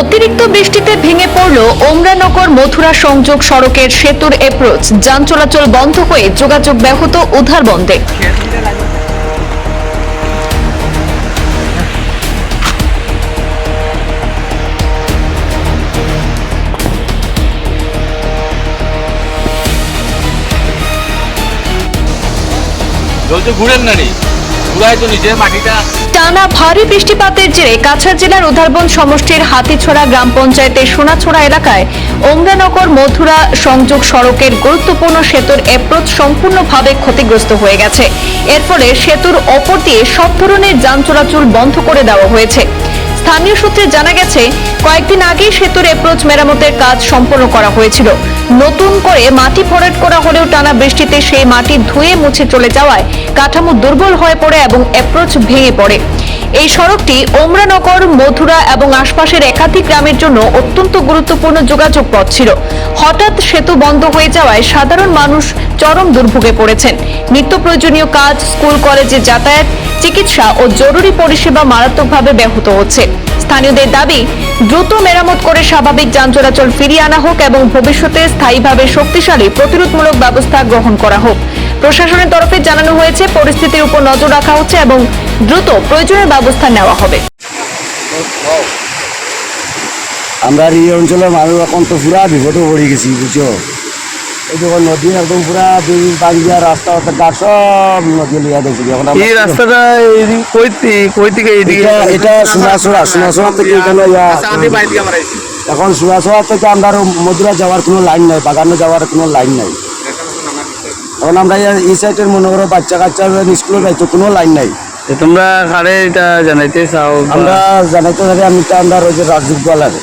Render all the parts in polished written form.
অতিরিক্ত বৃষ্টিতে ভেঙে পড়ল ওমরানগর মথুরা সংযোগ সড়কের সেতুর এপ্রোচ। যান চলাচল বন্ধ হয়ে যোগাযোগ ব্যাহত উধারবন্দে। টানা ভারী বৃষ্টিপাতের জেরে কাছাড় জেলার উধারবন্দ সমষ্টির হাতিছড়া গ্রাম পঞ্চায়েতের সোনাছড়া এলাকায় ওমরানগর মথুরা সংযোগ সড়কের গুরুত্বপূর্ণ সেতুর এপ্রোচ সম্পূর্ণভাবে ক্ষতিগ্রস্ত হয়ে গেছে। এর ফলে সেতুর ওপর দিয়ে সব ধরনের যান চলাচল বন্ধ করে দেওয়া হয়েছে। স্থানীয় সূত্রে জানা গেছে, কয়েকদিন আগেই সেতুর এপ্রোচ মেরামতের কাজ সম্পন্ন করা হয়েছিল। নতুন করে মাটি ভরাট করা হলেও টানা বৃষ্টিতে সেই মাটি ধুয়ে মুছে চলে যাওয়ায় কাঠামো দুর্বল হয়ে পড়ে এবং এপ্রোচ ভেঙে পড়ে। এই সড়কটি ওমরানগর, মথুরা এবং আশপাশের একাধিক গ্রামের জন্য অত্যন্ত গুরুত্বপূর্ণ যোগাযোগ পথ ছিল। হঠাৎ সেতু বন্ধ হয়ে যাওয়ায় সাধারণ মানুষ চরম দুর্ভোগে পড়েছেন। নিত্য প্রয়োজনীয় কাজ, স্কুল, কলেজে যাতায়াত, চিকিৎসা ও জরুরি পরিষেবা মারাত্মকভাবে ব্যাহত হচ্ছে। স্থানীয়দের দাবি, দ্রুত মেরামত করে স্বাভাবিক যান চলাচল ফিরিয়ে আনা হোক এবং ভবিষ্যতে স্থায়ীভাবে শক্তিশালী প্রতিরোধমূলক ব্যবস্থা গ্রহণ করা হোক। প্রশাসনের তরফে জানানো হয়েছে, পরিস্থিতির উপর নজর রাখা হচ্ছে এবং দ্রুত প্রয়োজনীয় ব্যবস্থা নেওয়া হবে। আমরা এই অঞ্চলের মানুষ এখন তো পুরা বিপদে পড়ে গেছি, বুঝছো। এই যখন নদী একদম পুরা ব্রিজ ভাঙ্গিয়া রাস্তা ঘাট সব নদী লিয়া দেখছি। এই রাস্তাটা কই থেকে এটা সোনাছড়া থেকে এখানে এখন সোনাছড়া থেকে আমরা মধুরা যাওয়ার কোনো লাইন নাই, বাগানে যাওয়ার কোনো লাইন নাই। এখন আমরা এই সাইডের মনে করো বাচ্চা কাচ্চা স্কুলে যাইতো, কোনো লাইন নাই। তোমরা কারে এটা জানাইতে চাও? আমরা জানাইতে চাই আমি আমরা ওই যে রাজীব গোয়ালার,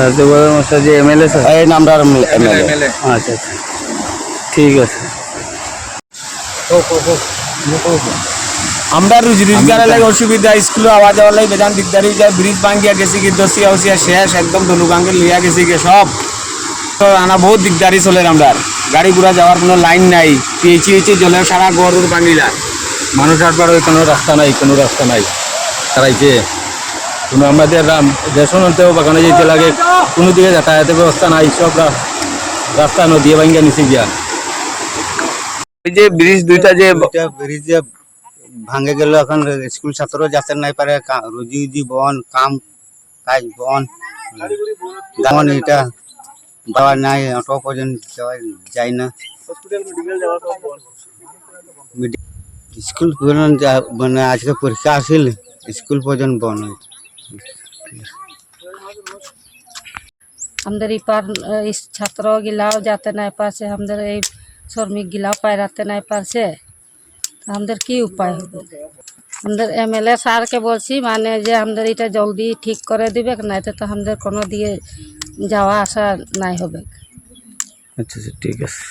রাজীব গোয়ালার মশাই যে এমএলএ স্যার, এই নামটা এমএলএ। আচ্ছা আচ্ছা, ঠিক আছে। আমরা রুজি রোজগারের লাগে অসুবিধা, স্কুলে আওয়া যাওয়ার লাগে বেদান দিকদারি যায়। ব্রিজ ভাঙ্গিয়া গেছি কি দশিয়া হসিয়া শেষ একদম ধনুকাঙ্গে লিয়া গেছি কি সব তো আনা বহুত দিকদারি চলে। আমরা গাড়ি ঘোড়া যাওয়ার কোনো লাইন নাই, পিছিয়ে জলের সারা গড় ভাঙিলা। মানুষ আসবার কোনো রাস্তা নাই তারাইছে কোনো আমাদের রেশনতেও বাগানে যেতে লাগে, কোনো দিকে যাতায়াতের ব্যবস্থা নাই, সব রাস্তা নদী ভাঙ্গিয়া নিচে গিয়া। এই যে ব্রিজ দুইটা যে ব্রিজ যে ভাঙে গেল, এখন স্কুল ছাত্র যাতে নাই পারে, রুজি বন কাম কাজ বন যেমন এটা যাওয়া নাই, অটো পর্যন্ত যাওয়া যায় না। স্কুল মানে আজকে পরীক্ষা আসিল, স্কুল পর্যন্ত বন্ধ হয়েছে। আমাদের ইপার ছাত্র গিলাও যাতে নাই পারছে, আমাদের এই শ্রমিক গিলাও পায়রাতে নাই পারছে, আমাদের কি উপায় হবে? আমাদের এমএলএ স্যারকে বলছি মানে যে আমাদের এটা জলদি ঠিক করে দিবে, নাই তো আমাদের কোনো দিয়ে যাওয়া আসা নাই হবে। আচ্ছা ঠিক আছে।